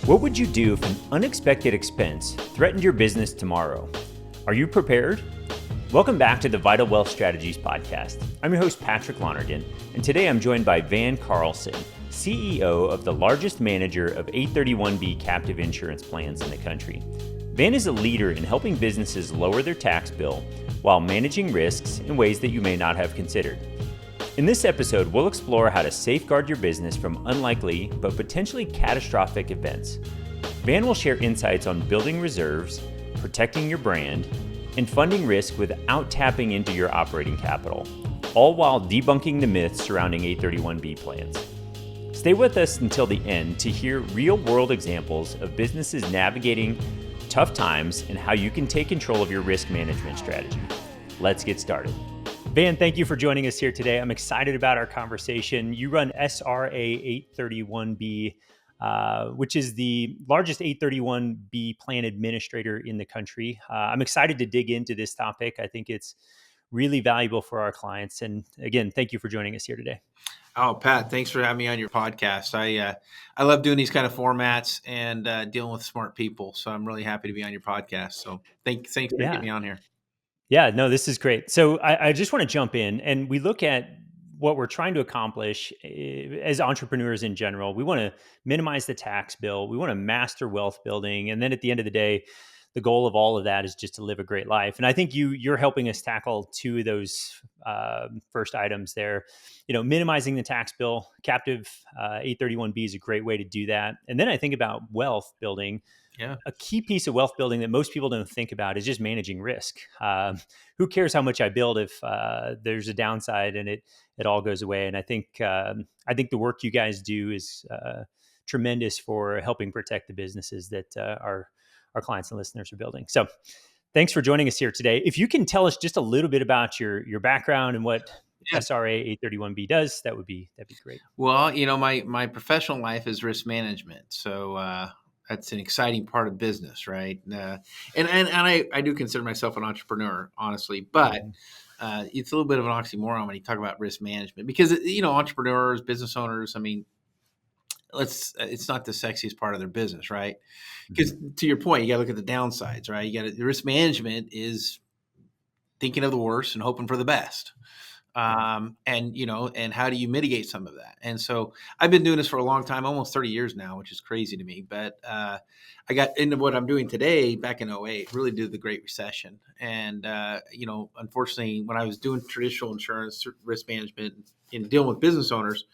What would you do if an unexpected expense threatened your business tomorrow? Are you prepared? Welcome back to the Vital Wealth Strategies podcast. I'm your host, Patrick Lonergan, and today I'm joined by Van Carlson, CEO of the largest manager of 831B captive insurance plans in the country. Van is a leader in helping businesses lower their tax bill while managing risks in ways that you may not have considered. In this episode, we'll explore how to safeguard your business from unlikely but potentially catastrophic events. Van will share insights on building reserves, protecting your brand, and funding risk without tapping into your operating capital, all while debunking the myths surrounding 831B plans. Stay with us until the end to hear real-world examples of businesses navigating tough times and how you can take control of your risk management strategy. Let's get started. Van, thank you for joining us here today. I'm excited about our conversation. You run SRA 831B, which is the largest 831B plan administrator in the country. I'm excited to dig into this topic. I think it's really valuable for our clients. And again, thank you for joining us here today. Oh, Pat, thanks for having me on your podcast. I love doing these kind of formats and dealing with smart people. So I'm really happy to be on your podcast. So thanks for getting me on here. Yeah, no, this is great. So I just want to jump in and we look at what we're trying to accomplish as entrepreneurs in general. We want to minimize the tax bill. We want to master wealth building. And then at the end of the day, the goal of all of that is just to live a great life. And I think you're helping us tackle two of those first items there. You know, minimizing the tax bill, captive 831B is a great way to do that. And then I think about wealth building. Yeah. A key piece of wealth building that most people don't think about is just managing risk. Who cares how much I build if there's a downside and it all goes away? And I think the work you guys do is tremendous for helping protect the businesses that our clients and listeners are building. So thanks for joining us here today. If you can tell us just a little bit about your background and what SRA 831B does, that'd be great. Well, you know, my professional life is risk management. So that's an exciting part of business, right? And I do consider myself an entrepreneur, honestly, but it's a little bit of an oxymoron when you talk about risk management because, you know, entrepreneurs, business owners, I mean, it's not the sexiest part of their business, right? Because to your point, you got to look at the downsides, right? The risk management is thinking of the worst and hoping for the best. And, you know, and how do you mitigate some of that? And so I've been doing this for a long time, almost 30 years now, which is crazy to me. But I got into what I'm doing today back in 2008, really did the Great Recession. And, you know, unfortunately, when I was doing traditional insurance, risk management, and dealing with business owners,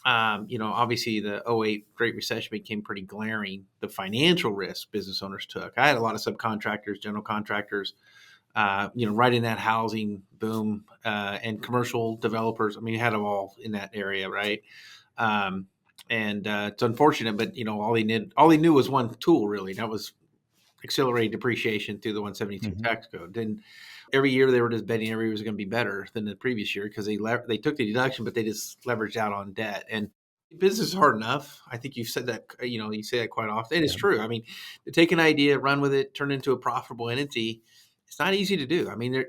you know, obviously the 2008 Great Recession became pretty glaring, the financial risk business owners took. I had a lot of subcontractors, general contractors, you know, right in that housing boom and commercial developers. I mean, you had them all in that area, right? And it's unfortunate, but you know, all he knew was one tool, really. That was accelerated depreciation through the 172 tax code. And every year they were just betting every year was going to be better than the previous year because they took the deduction, but they just leveraged out on debt. And business is hard enough. I think you've said that, you know, you say that quite often. And it's true. I mean, to take an idea, run with it, turn it into a profitable entity, it's not easy to do. I mean, they're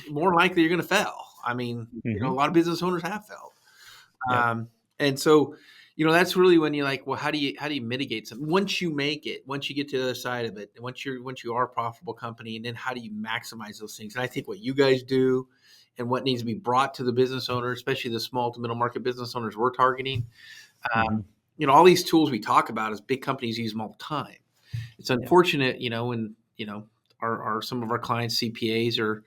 more likely you're going to fail. I mean, you know, a lot of business owners have failed. And so, you know, that's really when you're like, well, how do you mitigate something once you make it, once you get to the other side of it, once you are a profitable company, and then how do you maximize those things? And I think what you guys do and what needs to be brought to the business owner, especially the small to middle market business owners we're targeting, you know, all these tools we talk about as big companies use them all the time. It's unfortunate, you know, when, you know, are some of our clients CPAs or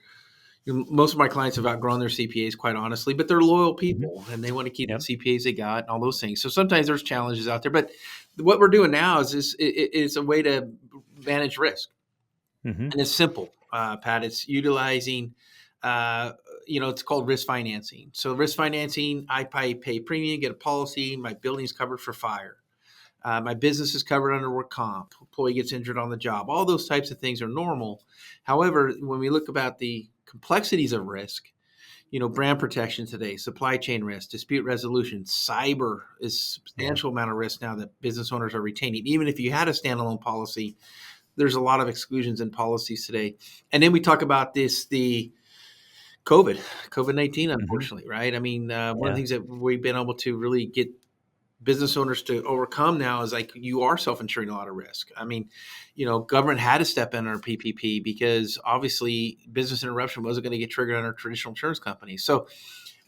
most of my clients have outgrown their CPAs, quite honestly, but they're loyal people and they want to keep the CPAs they got and all those things. So sometimes there's challenges out there, but what we're doing now is it's a way to manage risk. And it's simple, Pat. It's utilizing, you know, it's called risk financing. So risk financing, I pay premium, get a policy, my building's covered for fire. My business is covered under work comp. Employee gets injured on the job. All those types of things are normal. However, when we look about the complexities of risk, you know, brand protection today, supply chain risk, dispute resolution, cyber is a substantial amount of risk now that business owners are retaining. Even if you had a standalone policy, there's a lot of exclusions in policies today. And then we talk about the COVID-19, unfortunately, right? I mean, one of the things that we've been able to really get business owners to overcome now is like you are self-insuring a lot of risk. I mean, government had to step in on PPP because obviously business interruption wasn't going to get triggered under traditional insurance companies. So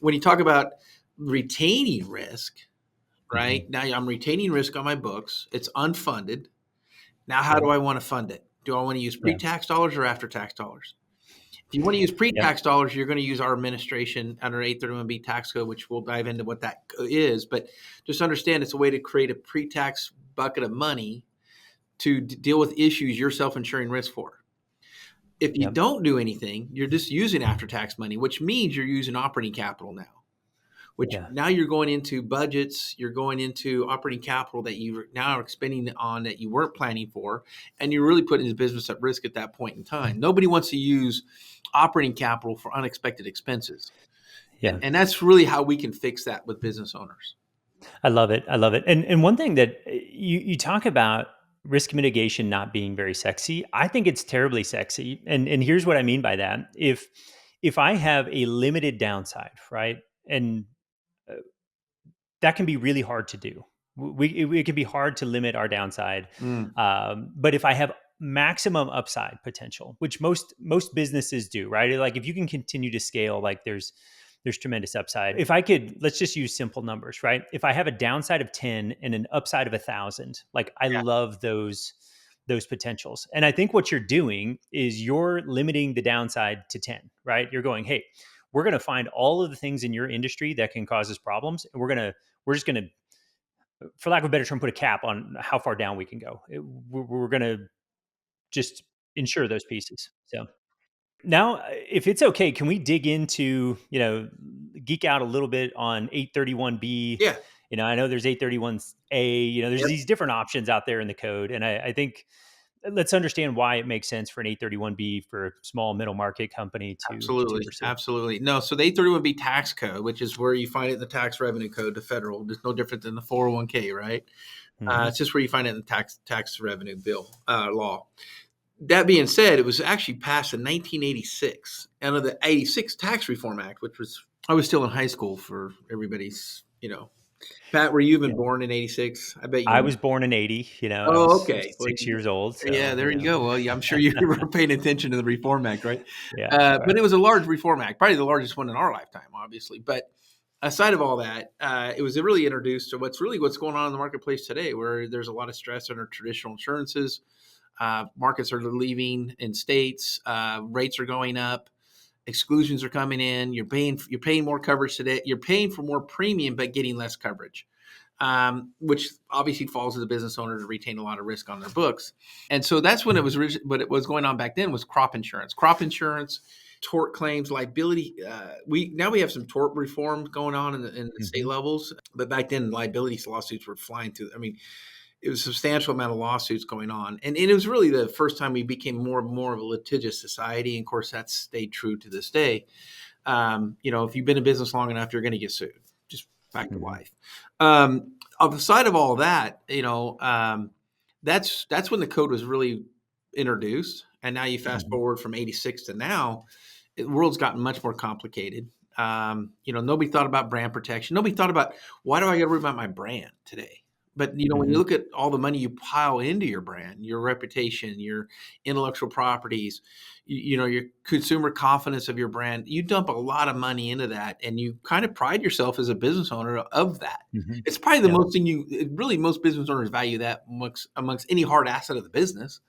when you talk about retaining risk, Hmm. right now I'm retaining risk on my books. It's unfunded. Now, how Yep. do I want to fund it? Do I want to use Yeah. pre-tax dollars or after-tax dollars? If you want to use Yep. pre-tax dollars, you're going to use our administration under 831B tax code, which we'll dive into what that is. But just understand it's a way to create a pre-tax bucket of money to deal with issues you're self-insuring risk for. If you Yep. don't do anything, you're just using after-tax money, which means you're using operating capital now. Which Yeah. now you're going into budgets, you're going into operating capital that you now are expending on that you weren't planning for, and you're really putting the business at risk at that point in time. Nobody wants to use operating capital for unexpected expenses. Yeah. And that's really how we can fix that with business owners. I love it. I love it. And one thing that you talk about risk mitigation not being very sexy. I think it's terribly sexy. And here's what I mean by that. If I have a limited downside, right? And uh, that can be really hard to do. It can be hard to limit our downside. Mm, But if I have maximum upside potential, which most businesses do, right? Like if you can continue to scale, like there's tremendous upside. If I could, let's just use simple numbers, right? If I have a downside of 10 and an upside of 1,000, like I yeah, love those potentials. And I think what you're doing is you're limiting the downside to 10, right? You're going, hey, we're going to find all of the things in your industry that can cause us problems, and we're just going to, for lack of a better term, put a cap on how far down we can go. We're going to just insure those pieces. So now, if it's okay, can we dig into, geek out a little bit on 831B? yeah, I know there's 831A, there's yep, these different options out there in the code. And I think let's understand why it makes sense for an 831B for a small middle market company to absolutely, pursue. absolutely. No, so the 831B tax code, which is where you find it in the tax revenue code, the federal, it's no different than the 401k, right? Hmm. It's just where you find it in the tax revenue bill law. That being said, it was actually passed in 1986 under the 86 Tax Reform Act, which was, I was still in high school for everybody's, Pat, were you even Yeah. born in 86? I bet I you. was born in 80, I Oh, was okay. Well, 6 years old. yeah, So, there you go. Well, yeah, I'm sure you were paying attention to the Reform Act, right? yeah. But Right. it was a large Reform Act, probably the largest one in our lifetime, obviously. But aside of all that, it was really introduced to what's going on in the marketplace today, where there's a lot of stress under traditional insurances. Markets are leaving in states. Rates are going up. Exclusions are coming in. You're paying more coverage today. You're paying for more premium, but getting less coverage, which obviously falls to the business owner to retain a lot of risk on their books. And so that's when it was. What it was going on back then was crop insurance. Crop insurance, tort claims, liability. We have some tort reform going on in the state Hmm. levels, but back then liability lawsuits were flying through. I mean, it was a substantial amount of lawsuits going on. And it was really the first time we became more and more of a litigious society. And of course, that's stayed true to this day. If you've been in business long enough, you're going to get sued. Just fact of Hmm. life. On the side of all that, that's when the code was really introduced. And now you fast Hmm. forward from 86 to now, the world's gotten much more complicated. Nobody thought about brand protection. Nobody thought about why do I got to worry about my brand today? But when you Hmm. look at all the money you pile into your brand, your reputation, your intellectual properties, your consumer confidence of your brand, you dump a lot of money into that, and you kind of pride yourself as a business owner of that. Hmm. It's probably the Yeah. most thing really most business owners value that amongst any hard asset of the business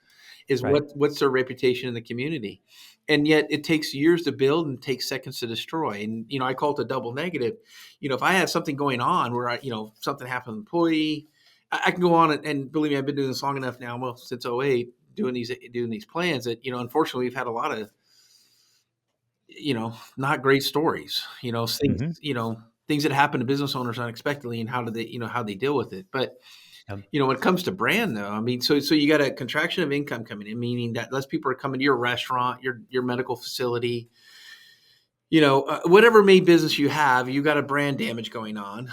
is Right. what's their reputation in the community. And yet it takes years to build and takes seconds to destroy. And I call it a double negative. If I have something going on where something happened to an employee, I can go on and believe me, I've been doing this long enough now, well, since '08, doing these plans that unfortunately we've had a lot of not great stories. Things Hmm. things that happen to business owners unexpectedly, and how they deal with it. But Yep. when it comes to brand, though, I mean, so you got a contraction of income coming in, meaning that less people are coming to your restaurant, your medical facility, whatever main business you have, you got a brand damage going on.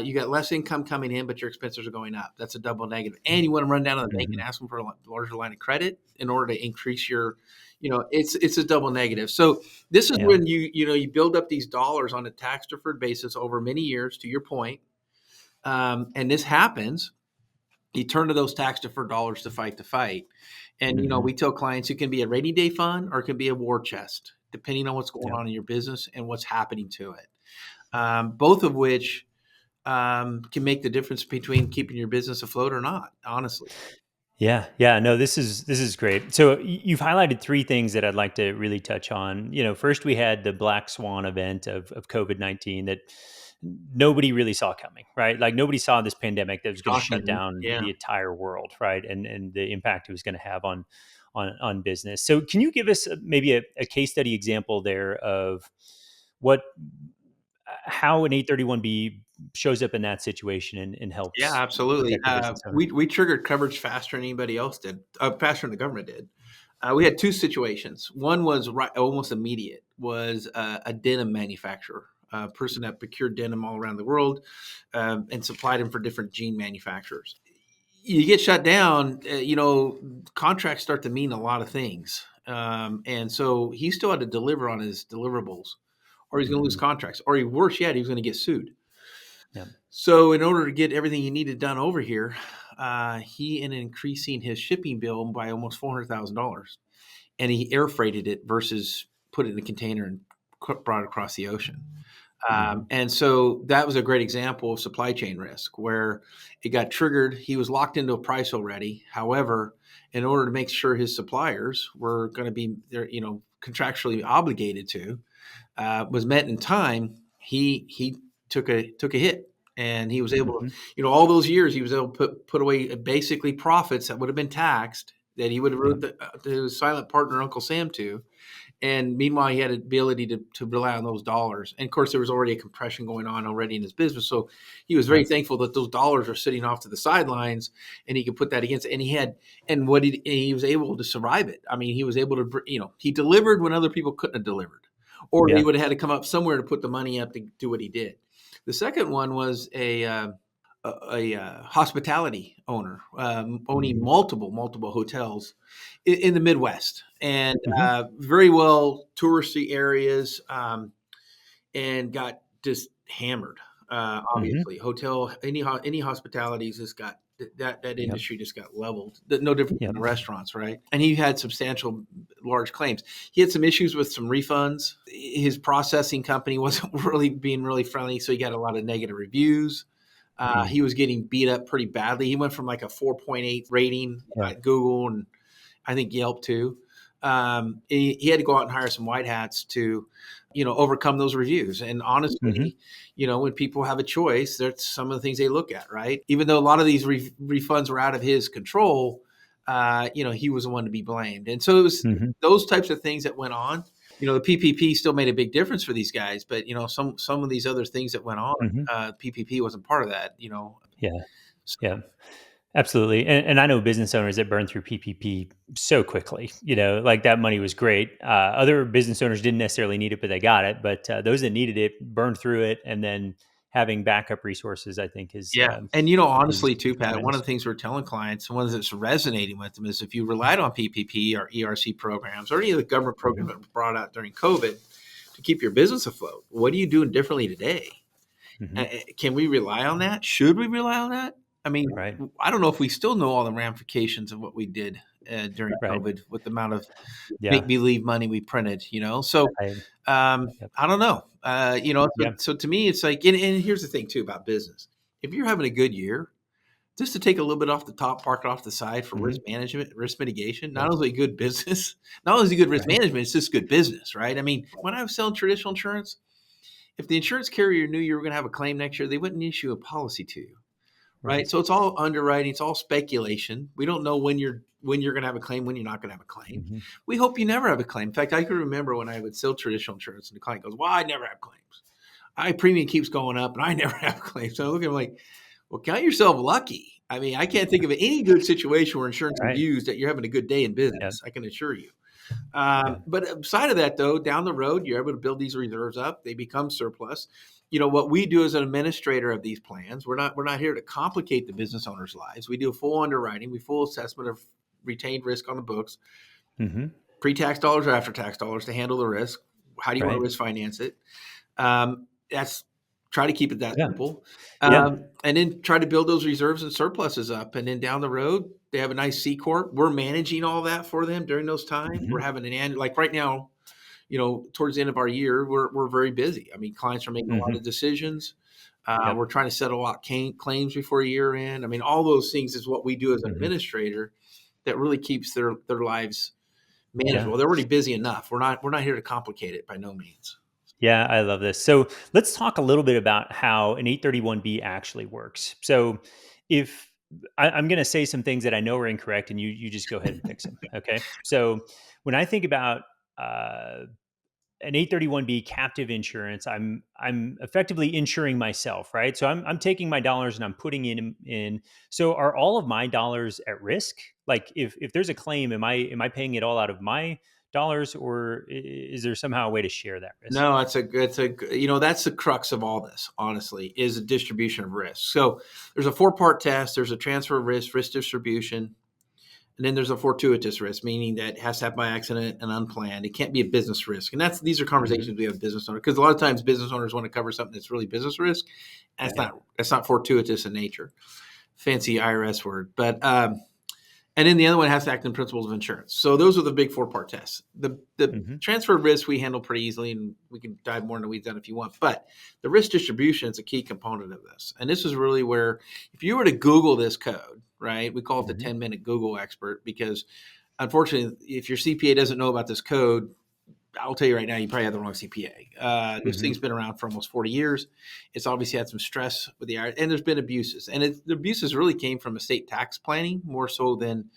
You got less income coming in, but your expenses are going up. That's a double negative. And you want to run down to the bank and Hmm. ask them for a larger line of credit in order to increase your, it's a double negative. So this is Yeah. when you build up these dollars on a tax deferred basis over many years. To your point, And this happens. You turn to those tax deferred dollars to fight the fight. And, Hmm. we tell clients it can be a rainy day fund or it can be a war chest, depending on what's going Yeah. on in your business and what's happening to it. Both of which can make the difference between keeping your business afloat or not, honestly. Yeah, yeah, no, this is great. So you've highlighted three things that I'd like to really touch on. First we had the black swan event of COVID-19 that nobody really saw coming, right? Like nobody saw this pandemic that was going to shut Shocking. down Yeah. the entire world, right? And the impact it was going to have on business. So can you give us maybe a case study example there of what how an 831B shows up in that situation and Yeah, helps absolutely. protect the business owner? We triggered coverage faster than anybody else did, faster than the government did. We had two situations. One was right, almost immediate. Was a denim manufacturer, a person that procured denim all around the world and supplied them for different jean manufacturers. You get shut down, contracts start to mean a lot of things, and so he still had to deliver on his deliverables, or he's going to lose Hmm. contracts, or worse yet, he was going to get sued. Yeah. So, in order to get everything he needed done over here, he ended increasing his shipping bill by almost $400,000, and he air freighted it versus put it in a container and brought it across the ocean. Hmm. And so that was a great example of supply chain risk where it got triggered. He was locked into a price already. However, in order to make sure his suppliers were going to be there, contractually obligated to, was met in time, he took a hit, and he was able to, Hmm. all those years he was able to put away basically profits that would have been taxed that he would have Yeah. wrote to his silent partner Uncle Sam to. And meanwhile, he had the ability to rely on those dollars. And of course, there was already a compression going on already in his business. So he was very Yeah. thankful that those dollars are sitting off to the sidelines and he could put that against it. And he was able to survive it. I mean, he was able to, he delivered when other people couldn't have delivered, or he Yeah. would have had to come up somewhere to put the money up to do what he did. The second one was a hospitality owner owning Mhm. multiple hotels in the Midwest, and Mhm. very well touristy areas, and got just hammered. Mhm. Obviously, hotel any hospitalities just got that Yep. industry just got leveled. No different Yep. than restaurants, right? And he had substantial, large claims. He had some issues with some refunds. His processing company wasn't really friendly, so he got a lot of negative reviews. Mm. He was getting beat up pretty badly. He went from like a 4.8 rating Yeah. at Google and I think Yelp too. He had to go out and hire some white hats to, overcome those reviews. And Mhm. honestly, when people have a choice, that's some of the things they look at, right? Even though a lot of these refunds were out of his control, he was the one to be blamed. And so it was Mhm. those types of things that went on. The PPP still made a big difference for these guys, but some of these other things that went on, Mhm. PPP wasn't part of that. Yeah. So, Yeah. Absolutely. And I know business owners that burn through PPP so quickly. Like that money was great. Other business owners didn't necessarily need it, but they got it. But those that needed it burned through it, and then having backup resources, I think, is yeah, and is honestly, too, Pat, one of tremendous. the things we're telling clients, one that's resonating with them, is if you relied on PPP or ERC programs or any of the government programs Mhm. that were brought out during COVID to keep your business afloat, what are you doing differently today? Mhm. Can we rely on that? Should we rely on that? I mean, Right. I don't know if we still know all the ramifications of what we did during Right. COVID with the amount of Yeah. make believe money we printed. So I. Yep. I don't know. So, Yeah. so to me, it's like, and here's the thing too about business: if you're having a good year, just to take a little bit off the top, park it off the side for risk Mhm. management, risk mitigation. Yeah. Not only good business, not only is it good risk Right. management, it's just good business, right? I mean, when I was selling traditional insurance, if the insurance carrier knew you were going to have a claim next year, they wouldn't issue a policy to you, right? Right. So it's all underwriting, it's all speculation. We don't know when you're going to have a claim, when you're not going to have a claim. Mhm. We hope you never have a claim. In fact, I can remember when I would sell traditional insurance, and the client goes, "Well, I never have claims. My premium keeps going up, and I never have claims." So I look at him like, well, count yourself lucky. I mean, I can't think of any good situation where insurance is Right. used that you're having a good day in Yeah. business. I can assure you. Yeah. But aside of that, though, down the road, you're able to build these reserves up. They become surplus. What we do as an administrator of these plans, we're not here to complicate the business owners' lives. We do a full underwriting, we full assessment of retained risk on the books, Mhm. pre-tax dollars or after-tax dollars to handle the risk. How do you want to Right. risk finance it? That's Try to keep it that Yeah. simple. Yeah. And then try to build those reserves and surpluses up. And then down the road, they have a nice C corp. We're managing all that for them during those times. We're Mhm. having an annual, like right now, towards the end of our year, we're very busy. I mean, clients are making a lot Mhm. of decisions. Yep. We're trying to settle out claims before year end. I mean, all those things is what we do as an Mhm. administrator that really keeps their lives Yeah. manageable. They're already busy enough. We're not here to complicate it by no means. Yeah, I love this. So let's talk a little bit about how an 831B actually works. So if I'm going to say some things that I know are incorrect, and you just go ahead and fix them. Okay. So when I think about uh, an 831B captive insurance, I'm effectively insuring myself, right? So I'm taking my dollars and I'm putting in. So are all of my dollars at risk? Like if there's a claim, am I paying it all out of my dollars, or is there somehow a way to share that risk? No, that's the crux of all this, honestly, is a distribution of risk. So there's a four-part test. There's a transfer of risk distribution, and then there's a fortuitous risk, meaning that it has to happen by accident and unplanned. It can't be a business risk. And these are Hmm. conversations we have with business owners, because a lot of times business owners want to cover something that's really business risk. And Yeah. that's not fortuitous in nature. Fancy IRS word. And then the other one has to act in principles of insurance. So those are the big four-part tests. The Hmm. transfer of risk we handle pretty easily, and we can dive more into the weeds on it if you want. But the risk distribution is a key component of this. And this is really where, if you were to Google this code, right, we call it the Hmm. 10-minute Google expert, because unfortunately, if your CPA doesn't know about this code, I'll tell you right now, you probably have the wrong CPA. This Hmm. thing's been around for almost 40 years. It's obviously had some stress with the IRS, and there's been abuses. And the abuses really came from estate tax planning more so than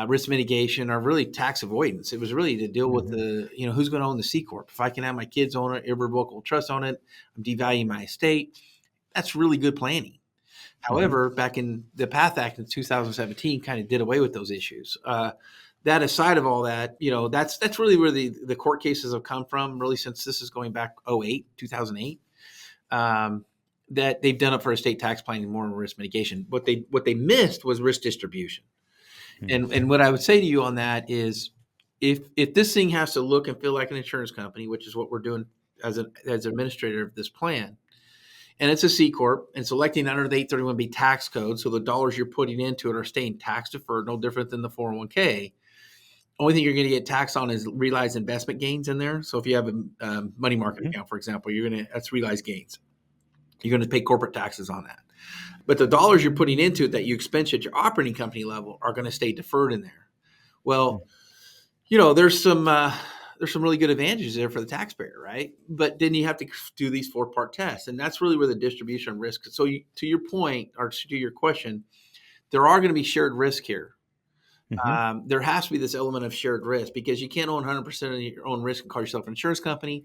risk mitigation or really tax avoidance. It was really to deal with Hmm. who's going to own the C corp. If I can have my kids own it, irrevocable trust on it, I'm devaluing my estate. That's really good planning. Hmm. However, back in the PATH Act in 2017, kind of did away with those issues. That aside of all that, that's really where the court cases have come from. Really, since this is going back 2008, um, that they've done it for estate tax planning more than risk mitigation. What they missed was risk distribution. And what I would say to you on that is, if this thing has to look and feel like an insurance company, which is what we're doing as administrator of this plan, and it's a C corp and selecting under the 831B tax code, so the dollars you're putting into it are staying tax deferred, no different than the 401k. Only thing you're going to get taxed on is realized investment gains in there. So if you have a money market Hmm. account, for example, that's realized gains. You're going to pay corporate taxes on that. But the dollars you're putting into it that you expense at your operating company level are going to stay deferred in there. Well, there's some really good advantages there for the taxpayer, right? But then you have to do these four-part tests, and that's really where the distribution of risk. So to your point, or to your question, there are going to be shared risk here. Hmm. There has to be this element of shared risk, because you can't own 100% of your own risk and call yourself an insurance company.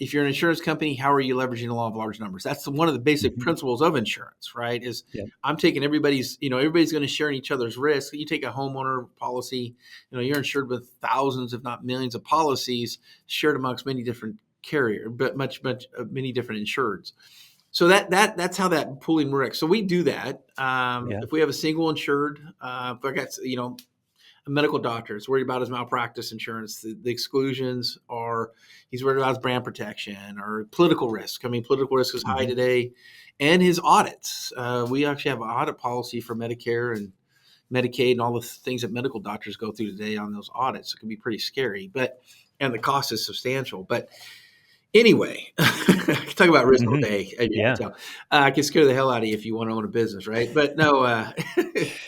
If you're an insurance company, how are you leveraging the law of large numbers? That's one of the basic Hmm. principles of insurance, right? Is Yep. I'm taking everybody's going to share in each other's risk. You take a homeowner policy, you're insured with thousands, if not millions of policies shared amongst many different carrier, but many different insureds. So that's how that pooling works. So we do that. Yeah. If we have a single insured, if I got, a medical doctor is worried about his malpractice insurance. The exclusions are, he's worried about his brand protection or political risk. I mean, political risk is high Hmm. today, and his audits. We actually have an audit policy for Medicare and Medicaid and all the things that medical doctors go through today on those audits. It can be pretty scary, and the cost is substantial. But anyway, I can talk about risk all Hmm. day, as you can Yeah. tell. I can scare the hell out of you if you want to own a business, right? But no,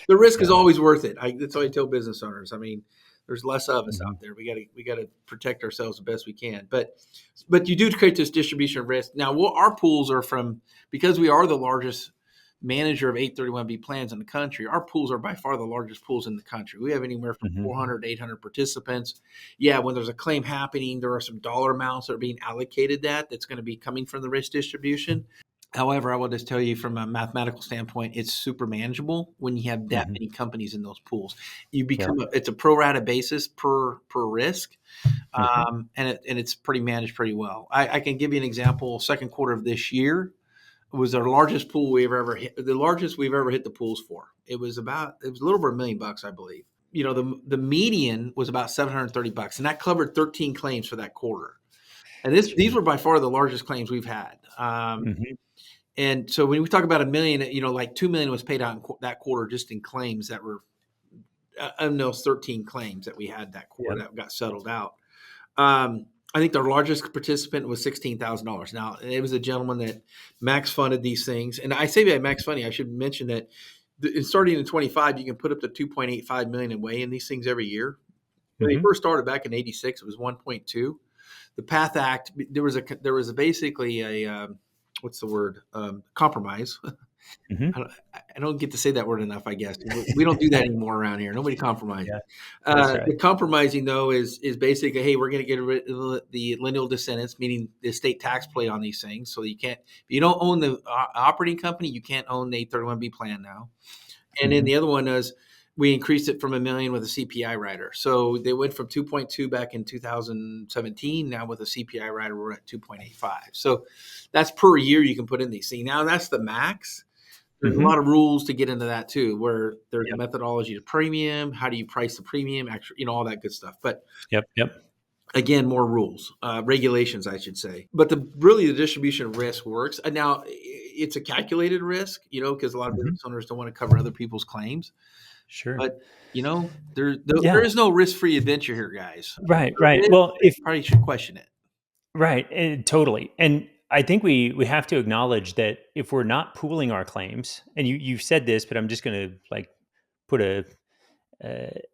the risk is Yeah. always worth it. That's all I tell business owners. I mean, there's less of us Hmm. out there. We got to protect ourselves the best we can. But you do create this distribution of risk. Now, our pools are because we are the largest manager of 831B plans in the country. Our pools are by far the largest pools in the country. We have anywhere from Hmm. 400 to 800 participants. Yeah, when there's a claim happening, there are some dollar amounts that are being allocated that's going to be coming from the risk distribution. However, I will just tell you from a mathematical standpoint, it's super manageable when you have that Hmm. many companies in those pools. Yeah. It's a pro rata basis per risk, Hmm. and it's pretty managed pretty well. I can give you an example. Second quarter of this year was our largest pool we've ever hit. The largest we've ever hit the pools for. It was a little over $1 million, I believe. The median was about $730, and that covered 13 claims for that quarter. And these were by far the largest claims we've had. Mhm. And so when we talk about $1 million, like $2 million was paid out in that quarter just in claims that were those 13 claims that we had that quarter Yep. that got settled out. I think their largest participant was $16,000. Now, it was a gentleman that max funded these things. And I say that max funding, I should mention that starting in 25, you can put up to 2.85 million in weigh in these things every year. When they Mhm. first started back in 86, it was 1.2. The PATH Act, there was basically a what's the word, compromise. Mhm. I don't get to say that word enough, I guess. We don't do that anymore around here. Nobody compromises. Yeah, that's The right. compromising, though, is basically, hey, we're going to get rid of the lineal descendants, meaning the estate tax play on these things. So you can't, if you don't own the operating company, you can't own the 831B plan now. And then Mhm. the other one is we increased it from $1 million with a CPI rider. So they went from 2.2 back in 2017. Now with a CPI rider, we're at 2.85. So that's per year you can put in these things. Now that's the max. There's a Mhm. lot of rules to get into that too, where there's a Yep. methodology to premium. How do you price the premium? Actually, all that good stuff. But Yep. Yep. again, more rules, regulations, I should say. But the distribution of risk works. And now it's a calculated risk, because a lot of Mhm. business owners don't want to cover other people's claims. Sure. But there Yeah. is no risk-free adventure here, guys. Right, There right. is, Well, but you probably should question it. right, totally. And I think we have to acknowledge that if we're not pooling our claims, and you've said this, but I'm just going to like put a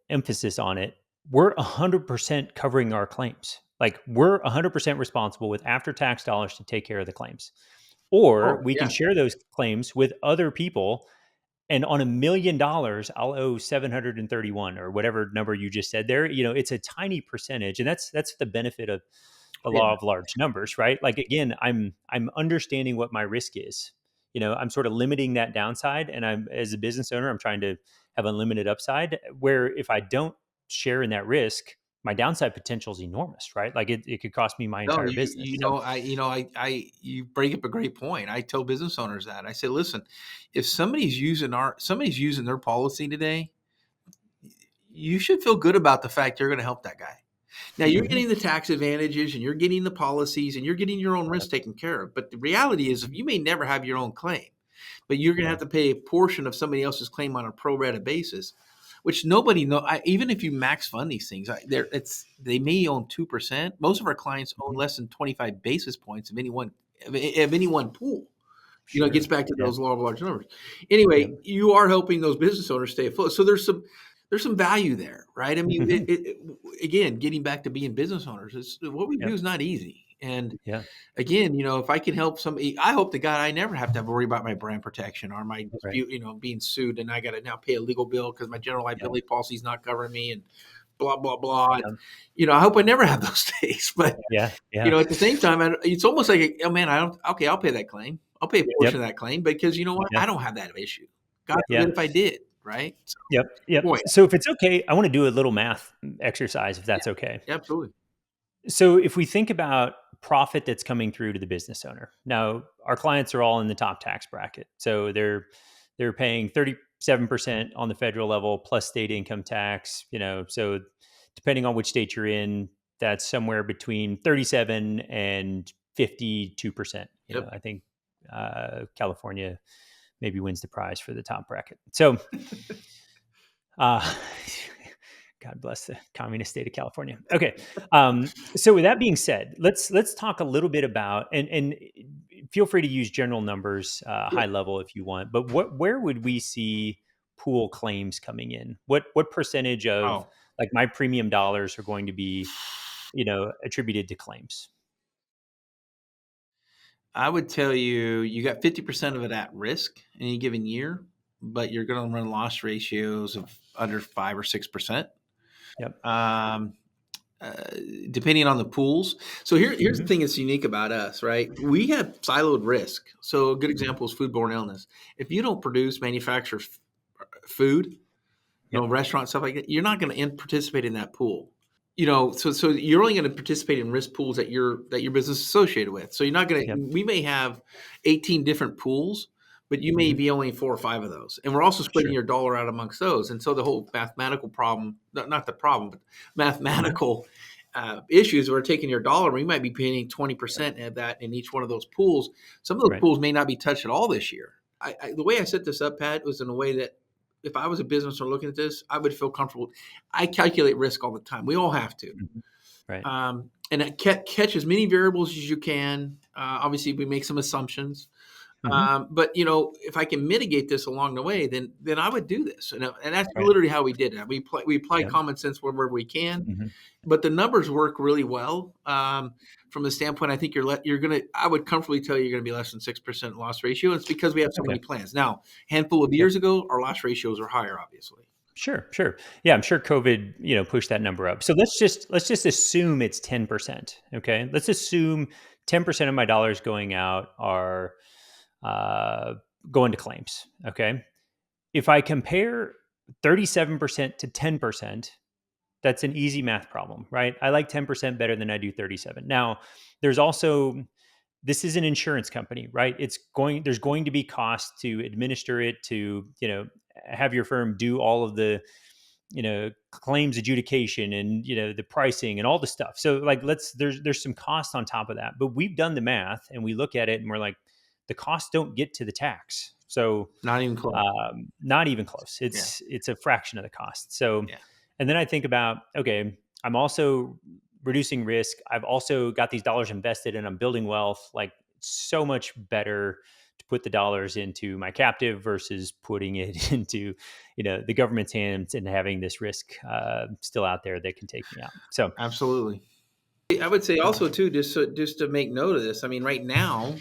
emphasis on it. We're 100% covering our claims. Like we're 100% responsible with after tax dollars to take care of the claims. Or Oh we can yeah, share those claims with other people. And on $1 million, I'll owe 731 or whatever number you just said there. It's a tiny percentage, and that's the benefit of the yeah. law of large numbers, right? Like again, I'm understanding what my risk is. I'm sort of limiting that downside, and I'm as a business owner, I'm trying to have unlimited upside. Where if I don't share in that risk, my downside potential is enormous, right? Like it could cost me my No, entire business. So, you bring up a great point. I tell business owners that. I say, listen, if somebody's using their policy today, you should feel good about the fact you're going to help that guy. Now you're mhm, getting the tax advantages and you're getting the policies and you're getting your own yeah, risk taken care of. But the reality is, you may never have your own claim, but you're going to yeah, have to pay a portion of somebody else's claim on a pro rata basis, which nobody know. Even if you max fund these things, they may own 2%. Most of our clients own mhm, less than 25 basis points of any one pool. It gets sure, back to yeah, those law of large numbers. yep, Anyway, you are helping those business owners stay afloat. So there's some value there, right? I mean, mhm, again, getting back to being business owners, what we do yep, is not easy. And yeah, again, if I can help somebody, I hope to God I never have to worry about my brand protection or my right, dispute, being sued, and I got to now pay a legal bill because my general yeah, liability policy is not covering me, and blah blah blah. And, yeah, I hope I never have those days, but yeah, yeah, at the same time, it's almost like, oh man, I don't. Okay, I'll pay that claim. I'll pay a yep, portion of that claim because you know what? yeah, I don't have that issue. God yeah. forbid if I did, right? So, Yep, yep. boy, So if it's okay, I want to do a little math exercise if that's okay. yeah, absolutely. So if we think about profit that's coming through to the business owner. Now, our clients are all in the top tax bracket. So they're paying 37% on the federal level plus state income tax, so depending on which state you're in, that's somewhere between 37 and 52%. Yep. I think California maybe wins the prize for the top bracket. So Uh, God bless the communist state of California. Okay, so with that being said, let's talk a little bit about and feel free to use general numbers, Sure. high level if you want. But where would we see pool claims coming in? What percentage of Oh, like my premium dollars are going to be attributed to claims? I would tell you, you got 50% of it at risk in any given year, but you're going to run loss ratios of under 5 or 6%. Yep. Um, uh, Depending on the pools. So here's the Hmm. thing that's unique about us, right? We have siloed risk. So a good Hmm. example is foodborne illness. If you don't manufacture food, Yep. restaurant stuff like that, you're not going to participate in that pool. So you're only going to participate in risk pools that your business is associated with. So you're not going Yep. to. We may have 18 different pools, but you may Hmm. be only 4 or 5 of those, and we're also splitting Sure. your dollar out amongst those. And so the whole mathematical problem, not the problem, but Hmm. mathematical issues, we're taking your dollar. We might be paying 20% of that in each one of those pools. Some of those Right. pools may not be touched at all this year. The way I set this up, Pat, was in a way that if I was a business or looking at this, I would feel comfortable. I calculate risk all the time. We all have to. Mhm. Right. And catch as many variables as you can. Obviously, we make some assumptions. Hmm. But if I can mitigate this along the way, then I would do this, and that's Right. literally how we did it. We apply Yep. common sense wherever we can, Hmm. but the numbers work really well. From the standpoint, I think you're gonna. I would comfortably tell you you're gonna be less than 6% loss ratio. It's because we have so Okay. many plans now. Handful of Yep. years ago, our loss ratios are higher, obviously. Sure, sure. Yeah, I'm sure COVID, pushed that number up. So let's just assume it's 10%. Okay. Let's assume 10% of my dollars going out are uh, going to claims. Okay. If I compare 37% to 10%, that's an easy math problem, right? I like 10% better than I do 37. Now, there's also this is an insurance company, right? There's going to be costs to administer it, to, have your firm do all of the, claims adjudication and, the pricing and all the stuff. So like, there's some cost on top of that, but we've done the math and we look at it and we're like, the costs don't get to the tax. So Not even close. not even close. Yeah, It's a fraction of the cost. So, yeah. and then I think about, okay, I'm also reducing risk. I've also got these dollars invested and I'm building wealth. Like, so much better to put the dollars into my captive versus putting it into, the government's hands and having this risk still out there that can take me out. So, Absolutely. I would say also too, just to make note of this. I mean, right now,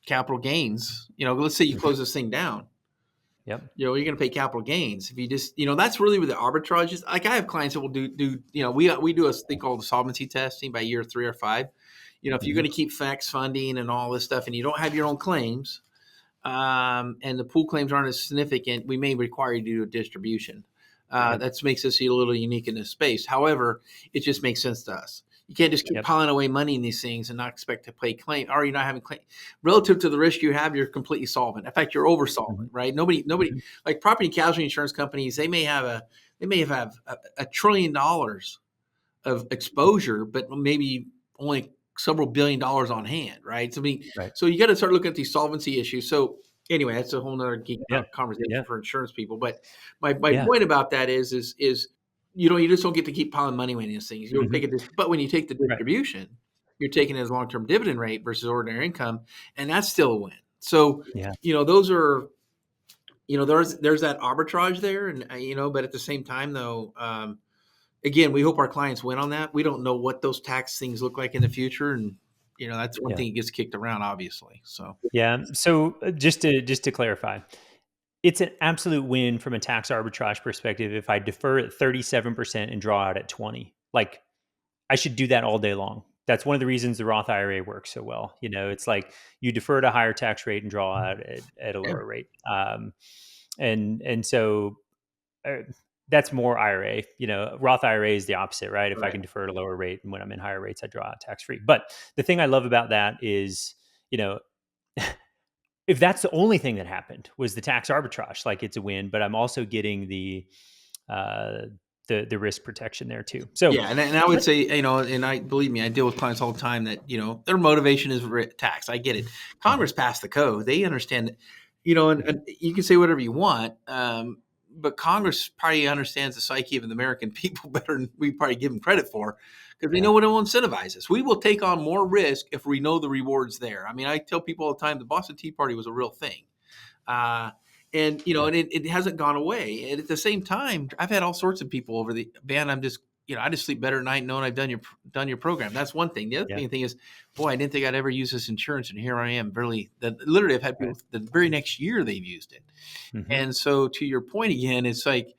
capital gains. Let's say you mhm, close this thing down. yep, You're going to pay capital gains if you just, that's really where the arbitrage is. Like I have clients that will do, we do a thing called the solvency testing by year 3 or 5. If you're hmm, going to keep fax funding and all this stuff, and you don't have your own claims, and the pool claims aren't as significant, we may require you to do a distribution. yep, That makes us a little unique in this space. However, it just makes sense to us. You can't just keep yep, piling away money in these things and not expect to pay claim, or you're not having claim relative to the risk you have. You're completely solvent. In fact, you're over hmm, solvent, right? Nobody hmm, like property casualty insurance companies. They may have $1 trillion of exposure, but maybe only several billion dollars on hand, right? So, I mean, right, so you got to start looking at these solvency issues. So, anyway, that's a whole nother geek yeah, out conversation yeah, for insurance people. But my yeah, point about that is you just don't get to keep piling money in these things. You'll hmm, take but when you take the right, distribution, you're taking it as long term dividend rate versus ordinary income, and that's still a win. So, yeah, those are there's that arbitrage there, and but at the same time though. Again, we hope our clients win on that. We don't know what those tax things look like in the future, and that's one yeah. thing that gets kicked around, obviously. So Yeah. So just to clarify, it's an absolute win from a tax arbitrage perspective if I defer at 37% and draw out at 20. Like, I should do that all day long. That's one of the reasons the Roth IRA works so well. It's like you defer at a higher tax rate and draw out at a yeah, lower rate. And so uh, that's more IRA. Roth IRA is the opposite, right? If I right. can defer at a lower rate and when I'm in higher rates, I draw out tax free. But the thing I love about that is, you know, if that's the only thing that happened was the tax arbitrage, like, it's a win, but I'm also getting uh, the risk protection there too. So, Yeah, and I would let- say, and I believe me, I deal with clients all the time that their motivation is tax. I get it. Mhm. Congress passed the code; they understand that, and you can say whatever you want, but Congress probably understands the psyche of the American people better than we probably give them credit for, because they yeah, know what it will incentivize us. We will take on more risk if we know the rewards there. I mean, I tell people all the time, the Boston Tea Party was a real thing. Uh, yeah, and it hasn't gone away. And at the same time, I've had all sorts of people over the man. I just sleep better at night knowing I've done your program. That's one thing. The other yeah, thing is, boy, I didn't think I'd ever use this insurance, and here I am. Really, literally, I've had right, people the very next year they've used it. hmm, And so, to your point again, it's like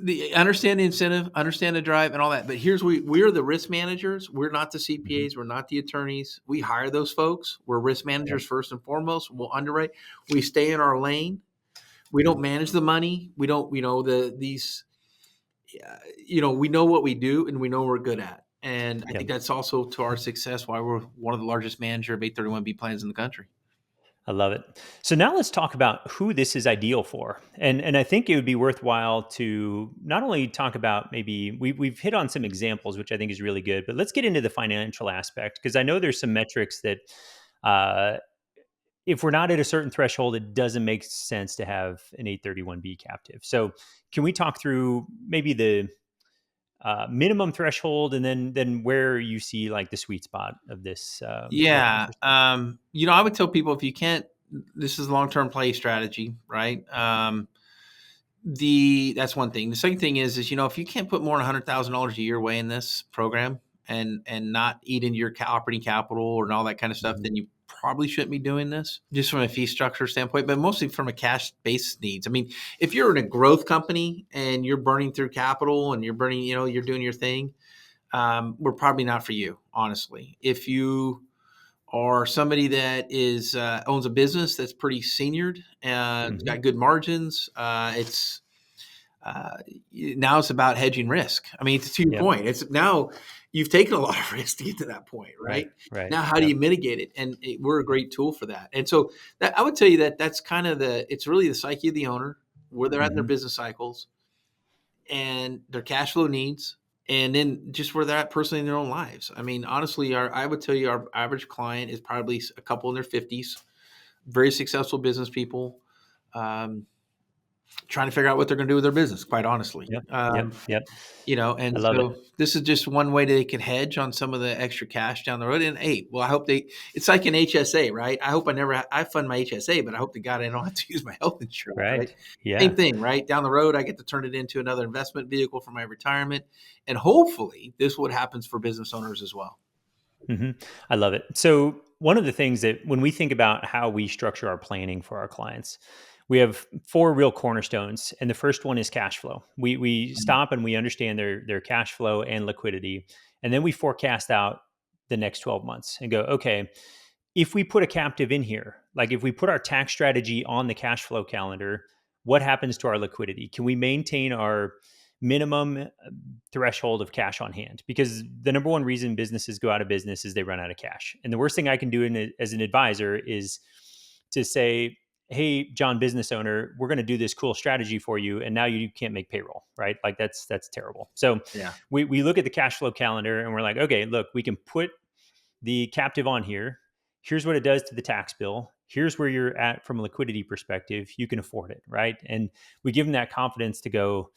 the understand the incentive, understand the drive, and all that. But here's we're the risk managers. We're not the hmm, CPAs. We're not the attorneys. We hire those folks. We're risk yep, managers first and foremost. We'll underwrite. We stay in our lane. We don't manage the money. We don't. We know what we do and we know what we're good at. And I yep. think that's also to our success why we're one of the largest manager of 831B plans in the country. I love it. So now let's talk about who this is ideal for. And I think it would be worthwhile to not only talk about maybe we've hit on some examples, which I think is really good, but let's get into the financial aspect because I know there's some metrics that uh, if we're not at a certain threshold, it doesn't make sense to have an 831B captive. So can we talk through maybe the minimum threshold and then where you see like the sweet spot of this from a cost Yeah. perspective? I would tell people if you can't, this is long-term play strategy, right? That's one thing. The second thing is if you can't put more than $100,000 a year away in this program and not eat into your operating capital and all that kind of stuff, Mhm. then you probably shouldn't be doing this just from a fee structure standpoint, but mostly from a cash based needs. I mean, if you're in a growth company and you're burning through capital and you're burning, you're doing your thing, we're probably not for you, honestly. If you or somebody that is owns a business that's pretty seniored and Mhm. got good margins. It's uh, now it's about hedging risk. I mean, to your Yep. point, it's now you've taken a lot of risk to get to that point, Right. right? Right. Now, how do Yep. you mitigate it? And we're a great tool for that. And so that I would tell you that that's kind of it's really the psyche of the owner, where they're at in their Mhm. business cycles and their cash flow needs, and then just where they're at personally in their own lives. I mean, honestly, I would tell you our average client is probably a couple in their 50s, very successful business people, um, trying to figure out what they're going to do with their business, quite honestly. Yep. Yep. Yep. And I love it. so this is just one way they can hedge on some of the extra cash down the road. And hey, well, I hope it's like an HSA, right? I hope I fund my HSA, but I hope to God I don't have to use my health insurance, right? Right. Yeah. Same thing, right? Down the road, I get to turn it into another investment vehicle for my retirement. And hopefully this is what happens for business owners as well. Mhm. I love it. So, one of the things that when we think about how we structure our planning for our clients, we have four real cornerstones, and the first one is cash flow. We Mhm. stop and we understand their cash flow and liquidity, and then we forecast out the next 12 months and go, okay, if we put a captive in here, like if we put our tax strategy on the cash flow calendar, what happens to our liquidity? Can we maintain our minimum threshold of cash on hand? Because the number one reason businesses go out of business is they run out of cash. And the worst thing I can do as an advisor is to say, hey, John, business owner, we're going to do this cool strategy for you, and now you can't make payroll, right? Like that's terrible. So Yeah. we look at the cash flow calendar and we're like, okay, look, we can put the captive on here. Here's what it does to the tax bill. Here's where you're at from a liquidity perspective. You can afford it, right? And we give them that confidence to go,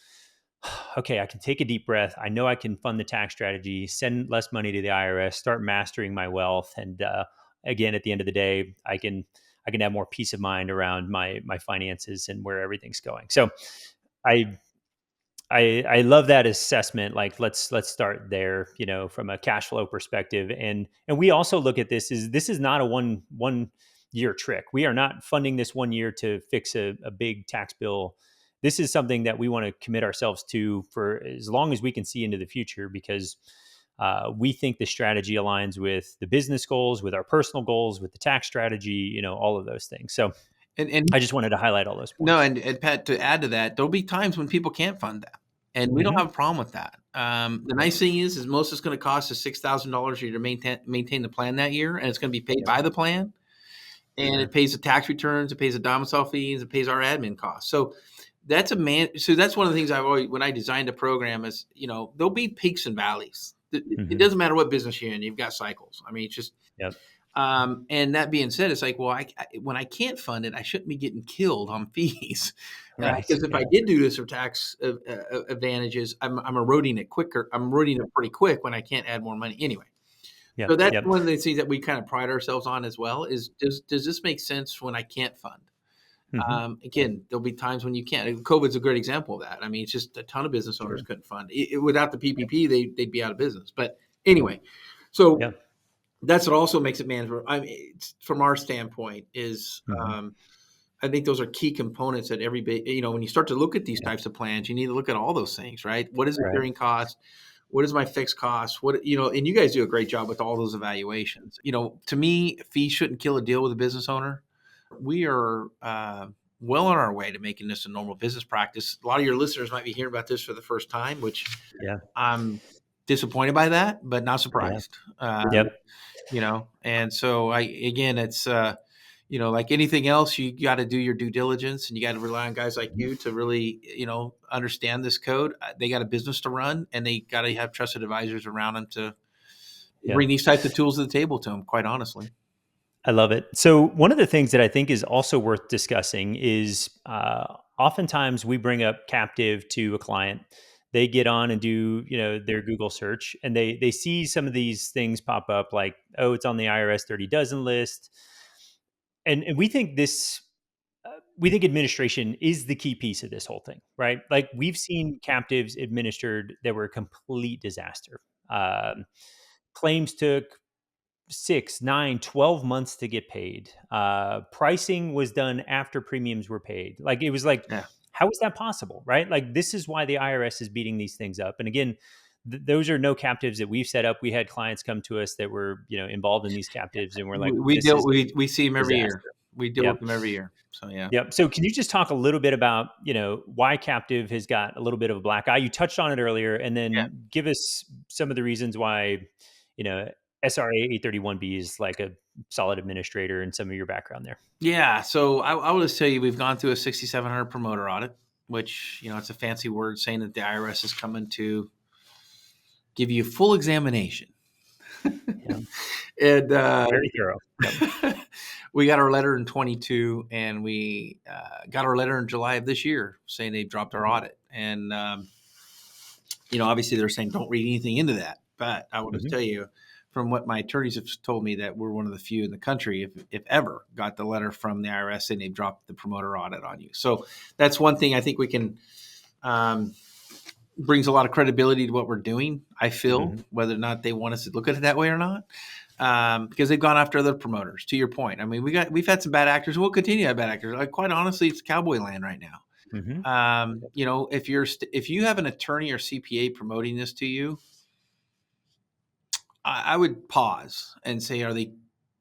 okay, I can take a deep breath. I know I can fund the tax strategy, send less money to the IRS, start mastering my wealth, and again, at the end of the day, I can have more peace of mind around my finances and where everything's going. So I I love that assessment. Like let's start there, from a cash flow perspective. And we also look at this is not a one year trick. We are not funding this 1 year to fix a big tax bill. This is something that we want to commit ourselves to for as long as we can see into the future because we think the strategy aligns with the business goals, with our personal goals, with the tax strategy, all of those things. So And I just wanted to highlight all those no, points. and Pat, to add to that, there'll be times when people can't fund that, and we don't Hmm. have a problem with that. The Yep. nice thing is most it's going to cost us $6,000 a year to maintain the plan that year, and it's going to be paid Yep. by the plan, and Sure. it pays the tax returns, it pays the domicile fees, it pays our admin costs. So that's a man. So that's one of the things I've always when I designed a program is there'll be peaks and valleys. It Hmm. doesn't matter what business you're in, you've got cycles. I mean, it's just Yep. and that being said, it's like, well, when I can't fund it, I shouldn't be getting killed on fees, Right. because if I Yeah. did do this for tax advantages, I'm eroding it quicker. I'm eroding it pretty quick when I can't add more money anyway. So Yep. that's Yep. one of the things that we kind of pride ourselves on as well. Is does this make sense when I can't fund? Hmm. Again, there'll be times when you can't. COVID's a great example of that. I mean, it's just a ton of business owners Sure. couldn't fund without the Yep. PPP. They'd be out of business. But anyway, so Yep. that's what also makes it manageable. I mean, from our standpoint, is Hmm. I think those are key components that everybody, when you start to look at these Yeah. types of plans, you need to look at all those things, right? What is the Right. carrying cost? What is my fixed cost? And you guys do a great job with all those evaluations. To me, fees shouldn't kill a deal with a business owner. We are well on our way to making this a normal business practice. A lot of your listeners might be hearing about this for the first time, which Yeah. I'm disappointed by that, but not Yeah. surprised. Yep. And so again, it's like anything else, you got to do your due diligence, and you got to rely on guys like Mhm. you to really, understand this code. They got a business to run, and they got to have trusted advisors around them to Yeah. bring these types of tools to the table to them, quite honestly. I love it. So, one of the things that I think is also worth discussing is oftentimes we bring up captive to a client. They get on and do their Google search, and they see some of these things pop up like, oh, it's on the IRS 30 dozen list, and we think administration is the key piece of this whole thing, right? Like we've seen captives administered that were a complete disaster. Um, Claims took 6, 9, 12 months to get paid. Pricing was done after premiums were paid. Like it was like, Yeah. how is that possible, right? Like this is why the IRS is beating these things up. And again, those are no captives that we've set up. We had clients come to us that were involved in these captives, and we're like, We this deal is we see them a every year. disaster. We deal Yep. with them every year. So yeah. Yep. So can you just talk a little bit about, why captive has got a little bit of a black eye? You touched on it earlier, and Yeah. then give us some of the reasons why, you know, SRA 831B is like a solid administrator and some of your background there. Yeah. So I will just tell you, we've gone through a 6,700 promoter audit, which, it's a fancy word saying that the IRS is coming to give you a full examination. Yeah. And Very thorough. Yep. we got our letter in 22, and we got our letter in July of this year saying they dropped our Mhm. audit. And, obviously they're saying don't read anything into that. But I will just Mhm. tell you, from what my attorneys have told me, that we're one of the few in the country, if ever, got the letter from the IRS saying they've dropped the promoter audit on you. So that's one thing I think we can brings a lot of credibility to what we're doing. I feel, Mhm. whether or not they want us to look at it that way or not, because they've gone after other promoters. To your point, I mean, we've had some bad actors, and we'll continue to have bad actors. Like, quite honestly, it's cowboy land right now. Mhm. If you have an attorney or CPA promoting this to you, I would pause and say, are they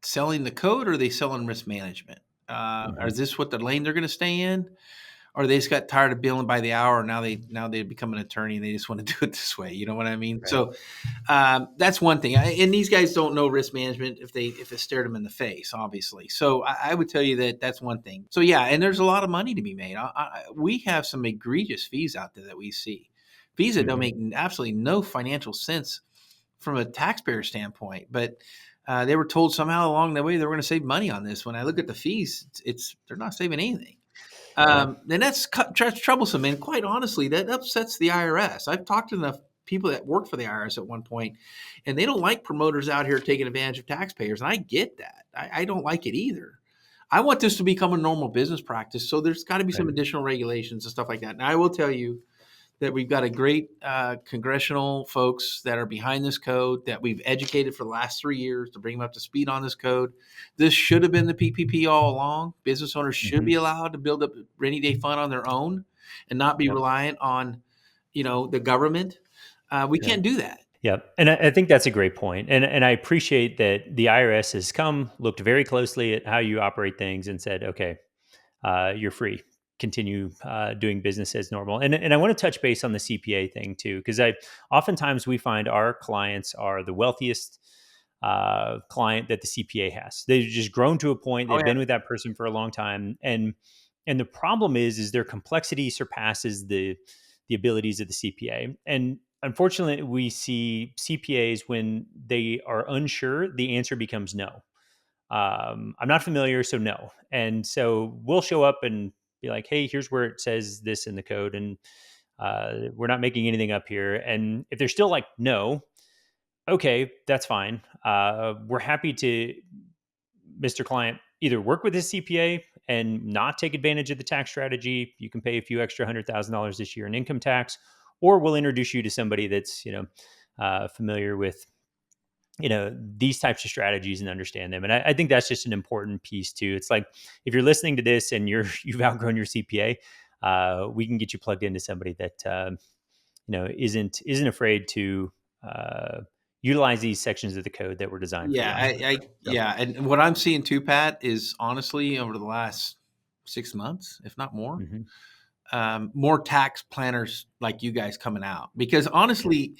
selling the code, or are they selling risk management? Is Mhm. this what the lane they're going to stay in? Or they just got tired of billing by the hour, and now they become an attorney, and they just want to do it this way. You know what I mean? Right. So that's one thing. And these guys don't know risk management if it stared them in the face, obviously. So I would tell you that that's one thing. So yeah, and there's a lot of money to be made. We have some egregious fees out there that we see, fees that don't Mhm. make absolutely no financial sense from a taxpayer standpoint, but. They were told somehow along the way they were going to save money on this. When I look at the fees, it's they're not saving anything. Yeah. And that's troublesome. And quite honestly, that upsets the IRS. I've talked to enough people that worked for the IRS at one point, and they don't like promoters out here taking advantage of taxpayers. And I get that. I don't like it either. I want this to become a normal business practice. So there's got to be some Right. additional regulations and stuff like that. And I will tell you that we've got a great congressional folks that are behind this code that we've educated for the last 3 years to bring them up to speed on this code. This should have been the PPP all along. Business owners should be Mhm. allowed to build up a rainy day fund on their own and not be Yep. reliant on, the government. We Yeah. can't do that. Yep. And I think that's a great point. And I appreciate that the IRS has come, looked very closely at how you operate things, and said, okay, you're free. Continue doing business as normal. And I want to touch base on the CPA thing too, because I oftentimes we find our clients are the wealthiest client that the CPA has. They've just grown to a point. Oh They've yeah. been with that person for a long time, and the problem is their complexity surpasses the abilities of the CPA. And unfortunately, we see CPAs when they are unsure, the answer becomes no. I'm not familiar, so no. And so we'll show up and be like, hey, here's where it says this in the code, and we're not making anything up here. And if they're still like, no, okay, that's fine. We're happy to, Mr. Client, either work with his CPA and not take advantage of the tax strategy. You can pay a few extra $100,000 this year in income tax, or we'll introduce you to somebody that's familiar with these types of strategies and understand them. And I think that's just an important piece too. It's like if you're listening to this and you've outgrown your CPA, we can get you plugged into somebody that isn't afraid to uh, utilize these sections of the code that were designed for the Yeah, entrepreneur. So, yeah, and what I'm seeing too, Pat, is honestly over the last 6 months, if not mhm, more tax planners like you guys coming out. Because yeah, honestly,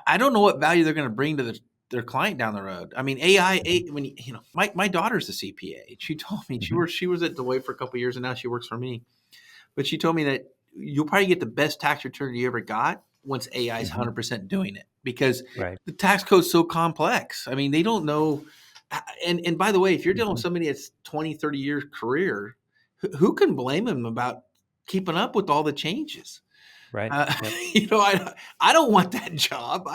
I don't know what value they're going to bring to their client down the road. I mean, AI, Mhm. when my daughter's a CPA. She told me Mhm. she was at Deloitte for a couple of years, and now she works for me. But she told me that you'll probably get the best tax return you ever got once AI is Mhm. 100% doing it, because Right. the tax code's so complex. I mean, they don't know. And by the way, if you're dealing with Mhm. somebody that's 20, 30 year career, who can blame them about keeping up with all the changes? Right. Uh, Yep. I don't want that job.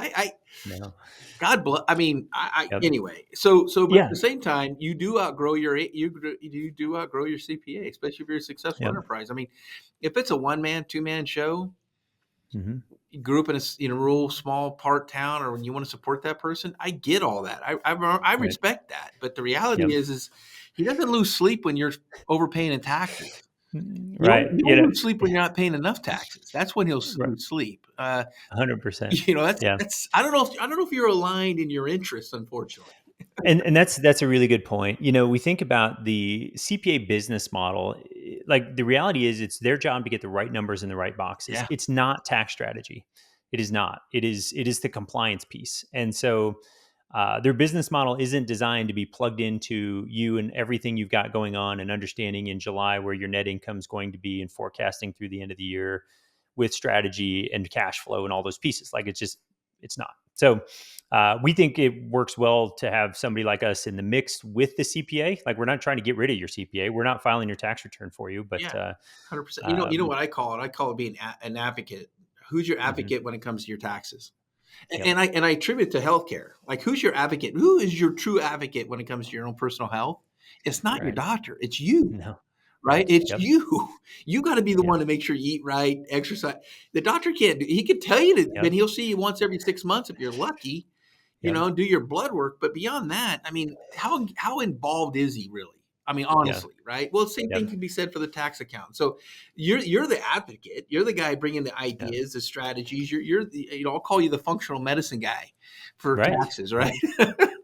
No. God bless. I mean, Yep. anyway. But at Yeah. the same time, you do outgrow you do outgrow your CPA, especially if you're a successful Yep. enterprise. I mean, if it's a 1 man, 2 man show, Mhm. you grew up in a rural small part town, or when you want to support that person, I get all that. I Right. respect that. But the reality Yep. is he doesn't lose sleep when you're overpaying in taxes. Right. He'll lose sleep when you're not paying enough taxes. That's when he'll Right. lose sleep. 100%. Yeah. That's I don't know if you're aligned in your interests, unfortunately. And that's a really good point. We think about the CPA business model. Like the reality is, it's their job to get the right numbers in the right boxes. Yeah. It's not tax strategy. It is not. It is the compliance piece. And so their business model isn't designed to be plugged into you and everything you've got going on, and understanding in July where your net income is going to be, and forecasting through the end of the year with strategy and cash flow and all those pieces. Like it's not. So we think it works well to have somebody like us in the mix with the CPA. Like we're not trying to get rid of your CPA. We're not filing your tax return for you, but Yeah. 100%. You know um, what I call it? I call it being an advocate. Who's your mhm, advocate when it comes to your taxes? yep, And I attribute it to healthcare. Like, who's your advocate? Who is your true advocate when it comes to your own personal health? It's not your right, doctor. It's you. no, Right? right, It's yep, you. You got to be the yeah, one to make sure you eat right, exercise. The doctor can't do. He could tell you to, yep, and he'll see you once every 6 months if you're lucky. yep, Do your blood work. But beyond that, I mean, how involved is he really? I mean, yeah, honestly, right? Well, same yep, thing can be said for the tax account. So you're the advocate. You're the guy bringing the yep, ideas, the strategies. You're the, I'll call you the functional medicine guy for right, taxes, yeah. right?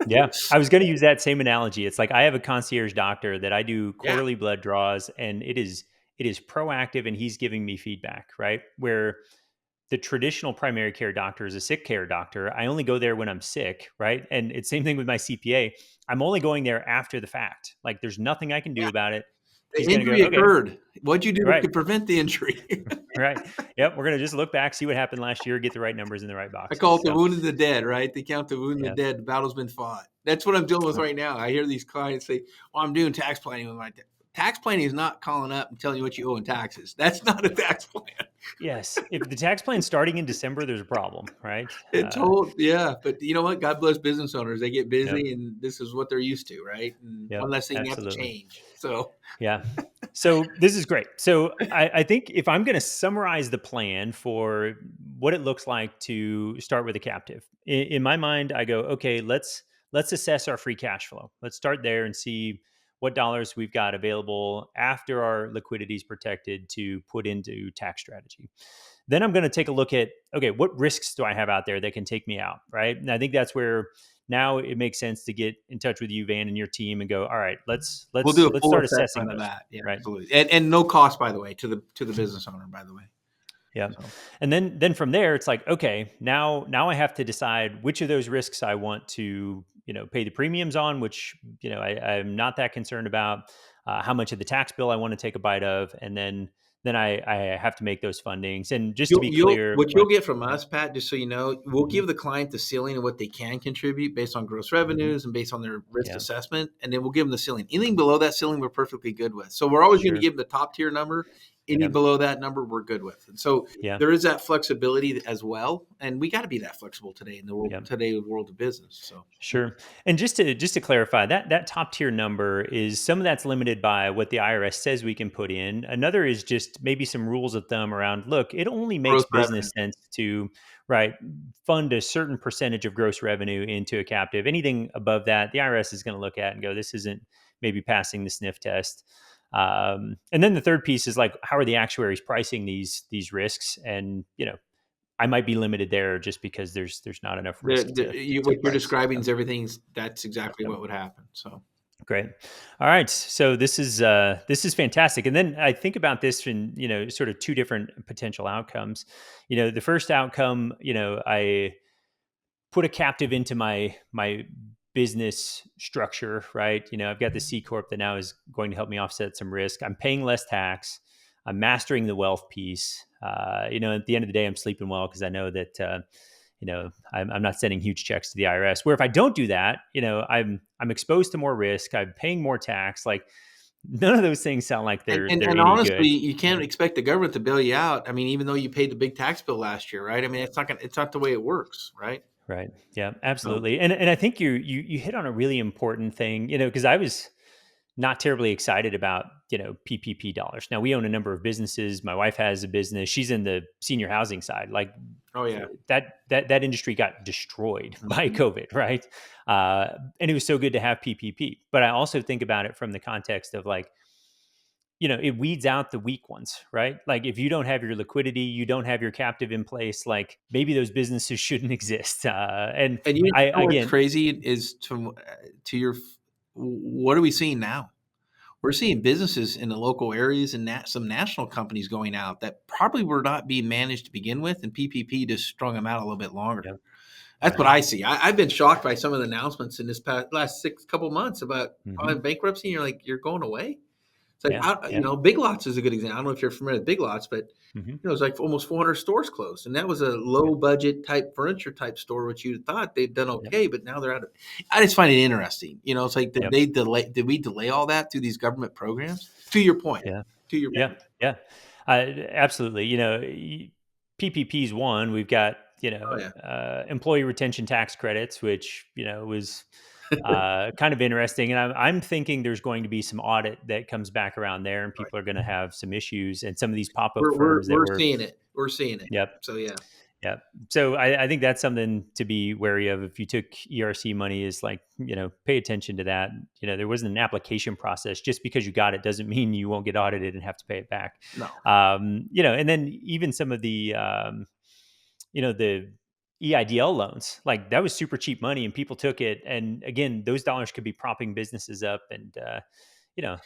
Yeah, I was going to use that same analogy. It's like I have a concierge doctor that I do Yeah. quarterly blood draws, and it is proactive, and he's giving me feedback, right? Where the traditional primary care doctor is a sick care doctor. I only go there when I'm sick, right? And it's same thing with my CPA. I'm only going there after the fact. Like there's nothing I can do Yeah. about it. The He's going to go, injury okay, occurred. What'd you do right, to prevent the injury? right, yep. We're going to just look back, see what happened last year, get the right numbers in the right I call boxes. it the So wound and the dead, right? They count the wound and yeah, the dead. The battle's been fought. That's what I'm dealing with right now. I hear these clients say, "Well, I'm doing tax planning with my tax planning is not calling up and telling you what you owe in taxes. That's not a tax plan. yes. If the tax plan's starting in December, there's a problem, right? It's whole, yeah. But you know what? God bless business owners. They get Yep, busy, and this is what they're used to, right? And yep, one less thing they have to absolutely. change. So Yeah. So this is great. So I think if I'm going to summarize the plan for what it looks like to start with a captive, in my mind, I go, okay, let's assess our free cash flow. Let's start there and see what dollars we've got available after our liquidity is protected to put into tax strategy. Then I'm going to take a look at, okay, what risks do I have out there that can take me out, right? And I think that's where now it makes sense to get in touch with you, Van, and your team, and go, all right, let's we'll let's do a let's full start assessing assessment of those, that. Yeah, right? absolutely. And no cost, by the way, to the business owner. By the way. Yeah. So And then from there, it's like, okay, now I have to decide which of those risks I want to, pay the premiums on, which, I'm not that concerned about, how much of the tax bill I want to take a bite of. And then I have to make those fundings. And just to be You'll clear, what you'll like, get from yeah, us, Pat, just so you know, we'll mhm, give the client the ceiling of what they can contribute based on gross mhm, revenues and based on their risk yeah, assessment, and then we'll give them the ceiling. Anything below that ceiling, we're perfectly good with. So we're always going to sure. give them the top tier number. Any Yeah. below that number, we're good with. And so Yeah. there is that flexibility as well, and we got to be that flexible today in the Yeah. world of business. So Sure. And just to clarify, that top tier number is some of that's limited by what the IRS says we can put in. Another is just maybe some rules of thumb around, look, it only makes gross revenue. business sense to, right, fund a certain percentage of gross revenue into a captive. Anything above that, the IRS is going to look at and go, this isn't maybe passing the sniff test. And then the third piece is like, how are the actuaries pricing these risks? And I might be limited there just because there's not enough risk to What you're price. describing So, is everything's that's exactly yep. what would happen. So Great. All right. So this is fantastic. And then I think about this in, sort of two different potential outcomes. The first outcome, put a captive into my business structure, right? I've got the C corp that now is going to help me offset some risk. I'm paying less tax. I'm mastering the wealth piece. At the end of the day, I'm sleeping well because I know that I'm not sending huge checks to the IRS. Where if I don't do that, I'm exposed to more risk. I'm paying more tax. Like none of those things sound like And, they're and and any honestly, good. you can't expect the government to bail you out. I mean, even though you paid the big tax bill last year, right? I mean, it's not the way it works, right? Right. Yeah, So absolutely. And I think you hit on a really important thing, because I was not terribly excited about, PPP dollars. Now we own a number of businesses. My wife has a business. She's in the senior housing side. Like oh yeah. that industry got destroyed by Mhm. COVID, right? And it was so good to have PPP. But I also think about it from the context of like, it weeds out the weak ones, right? Like if you don't have your liquidity, you don't have your captive in place, like maybe those businesses shouldn't exist. And And you I, know what's again, crazy is to your what are we seeing now? We're seeing businesses in the local areas and some national companies going out that probably were not being managed to begin with, and PPP just strung them out a little bit longer. yeah, That's what right. I see. I've been shocked by some of the announcements in this last six couple months about Hmm. filing bankruptcy. And you're like, you're going away. It's like, Yeah, yeah. Big Lots is a good example. I don't know if you're familiar with Big Lots, but Hmm. it's like almost 400 stores closed, and that was a Yeah, low budget type furniture type store, which you thought they'd done yeah, okay, but now they're out of. I just find it interesting. It's like yeah, did we delay all that through these government programs? To your point. yeah, To your yeah, point. yeah. Absolutely. PPP is one. We've got Oh yeah. employee retention tax credits, which was kind of interesting. And I'm thinking there's going to be some audit that comes back around there, and Right. people are going to have some issues. And some of these pop up We're firms that we're were, seeing it. We're seeing it. yep, So yeah. yeah. So I think that's something to be wary of. If you took ERC money, is like, pay attention to that. There wasn't an application process. Just because you got it doesn't mean you won't get audited and have to pay it back. No. And then even some of the EIDL loans, like that was super cheap money and people took it. And again, those dollars could be propping businesses up. And,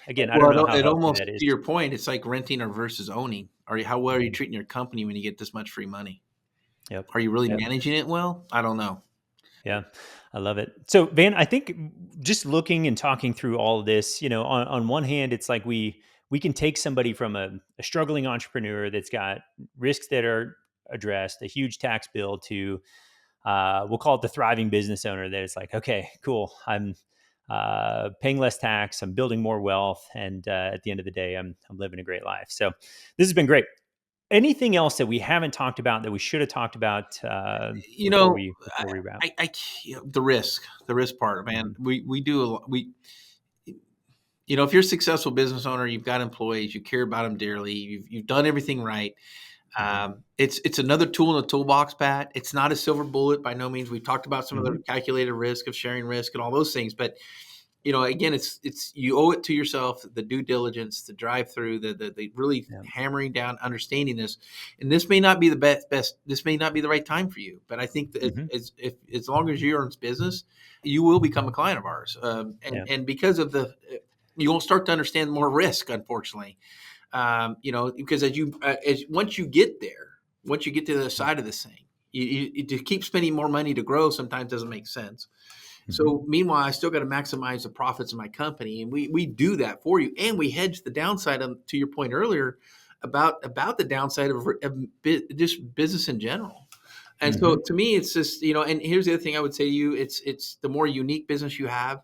again, I don't Well, know how it healthy almost that is. to your point, it's like renting or versus owning. How well are you Mhm. treating your company when you get this much free money? Yep. Are you really Yep. managing it well? I don't know. Yeah, I love it. So, Van, I think just looking and talking through all of this, on one hand, it's like we can take somebody from a struggling entrepreneur that's got risks that are addressed, a huge tax bill, to we'll call it the thriving business owner that is like, okay, cool, I'm paying less tax, I'm building more wealth, and at the end of the day, I'm living a great life. So, this has been great. Anything else that we haven't talked about that we should have talked about You before know, we wrap? the risk part, man. Mhm. We do a lot. If you're a successful business owner, you've got employees, you care about them dearly, you've done everything right. Mhm. It's another tool in the toolbox, Pat. It's not a silver bullet by no means. We've talked about some of the Mhm. calculated risk of sharing risk and all those things, but again, it's you owe it to yourself the due diligence, the drive through, the really Yeah. hammering down, understanding this. And this may not be the best. This may not be the right time for you, but I think that Mhm. as long as you're in business, you will become a client of ours. Yeah. And because of you won't start to understand more risk, unfortunately. Because as once you get to the other Mhm. side of this thing, to keep spending more money to grow sometimes doesn't make sense. Mhm. So meanwhile, I still got to maximize the profits of my company, and we do that for you, and we hedge the downside. To your point earlier about the downside of just business in general. And so Mhm. to me, it's just And here's the other thing I would say to you: it's the more unique business you have,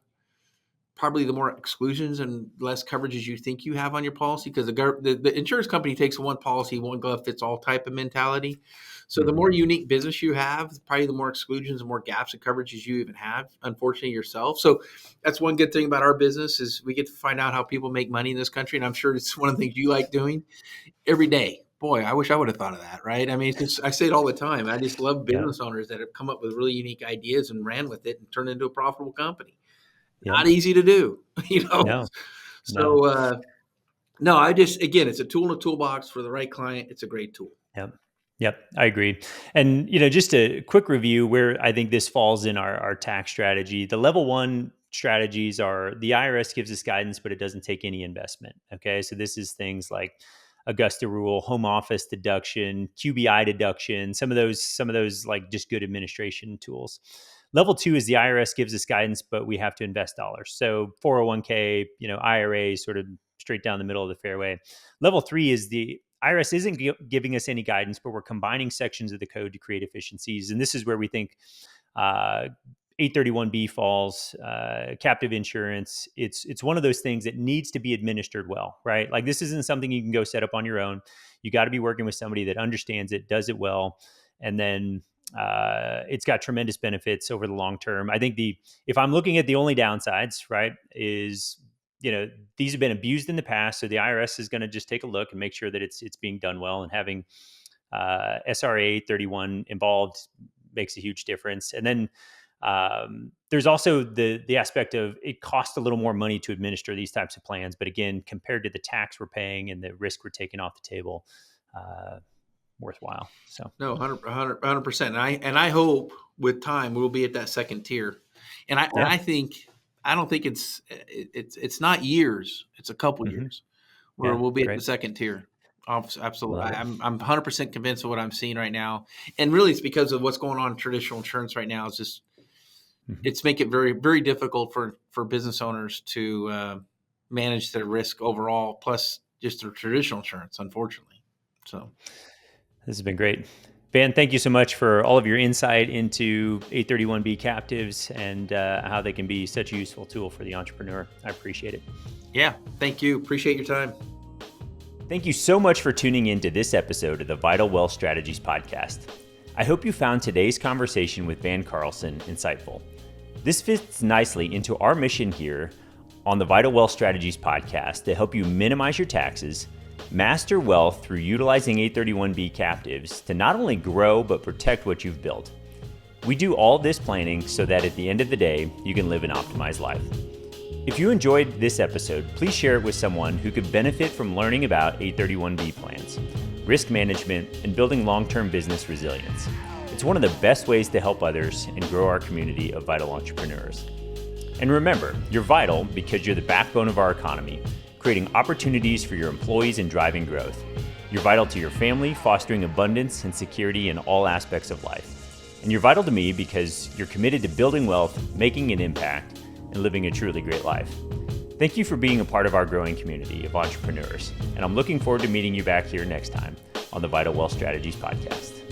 probably the more exclusions and less coverages you think you have on your policy, because the insurance company takes a one policy, one glove fits all type of mentality. So the Mhm. more unique business you have, probably the more exclusions and more gaps and coverages you even have, unfortunately, yourself. So that's one good thing about our business is we get to find out how people make money in this country. And I'm sure it's one of the things you like doing every day. Boy, I wish I would have thought of that, right? I mean, I say it all the time. I just love Yep. business owners that have come up with really unique ideas and ran with it and turned it into a profitable company. Yep. Not easy to do, you know? No. No. So, no, I just again, it's a tool in the toolbox for the right client. It's a great tool. Yep. Yep. I agree. And just a quick review where I think this falls in our tax strategy. The level one strategies are the IRS gives us guidance, but it doesn't take any investment. Okay. So this is things like Augusta rule, home office deduction, QBI deduction, some of those like just good administration tools. Level 2 is the IRS gives us guidance, but we have to invest dollars. So 401k, IRA, sort of straight down the middle of the fairway. Level 3 is the IRS isn't giving us any guidance, but we're combining sections of the code to create efficiencies. And this is where we think 831B falls, captive insurance. It's one of those things that needs to be administered well, right? Like this isn't something you can go set up on your own. You got to be working with somebody that understands it, does it well, and then it's got tremendous benefits over the long term. I think if I'm looking at the only downsides, right, is these have been abused in the past, so the IRS is going to just take a look and make sure that it's being done well, and having SRA 31 involved makes a huge difference. And then there's also the aspect of it costs a little more money to administer these types of plans, but again, compared to the tax we're paying and the risk we're taking off the table, worthwhile. So no, 100%. And I hope with time we'll be at that second tier. And I don't think it's not years. It's a couple years where we'll be at the second tier. Absolutely. I'm 100% convinced of what I'm seeing right now. And really it's because of what's going on in traditional insurance right now. It's just, it's making it very, very difficult for business owners to manage their risk overall, plus just their traditional insurance, unfortunately. So this has been great. Van, thank you so much for all of your insight into 831B captives and how they can be such a useful tool for the entrepreneur. I appreciate it. Yeah, thank you. Appreciate your time. Thank you so much for tuning in to this episode of the Vital Wealth Strategies podcast. I hope you found today's conversation with Van Carlson insightful. This fits nicely into our mission here on the Vital Wealth Strategies podcast to help you minimize your taxes, master wealth through utilizing 831B captives to not only grow but protect what you've built. We do all this planning so that at the end of the day, you can live an optimized life. If you enjoyed this episode, please share it with someone who could benefit from learning about 831B plans, risk management, and building long-term business resilience. It's one of the best ways to help others and grow our community of vital entrepreneurs. And remember, you're vital because you're the backbone of our economy, creating opportunities for your employees and driving growth. You're vital to your family, fostering abundance and security in all aspects of life. And you're vital to me because you're committed to building wealth, making an impact, and living a truly great life. Thank you for being a part of our growing community of entrepreneurs, and I'm looking forward to meeting you back here next time on the Vital Wealth Strategies podcast.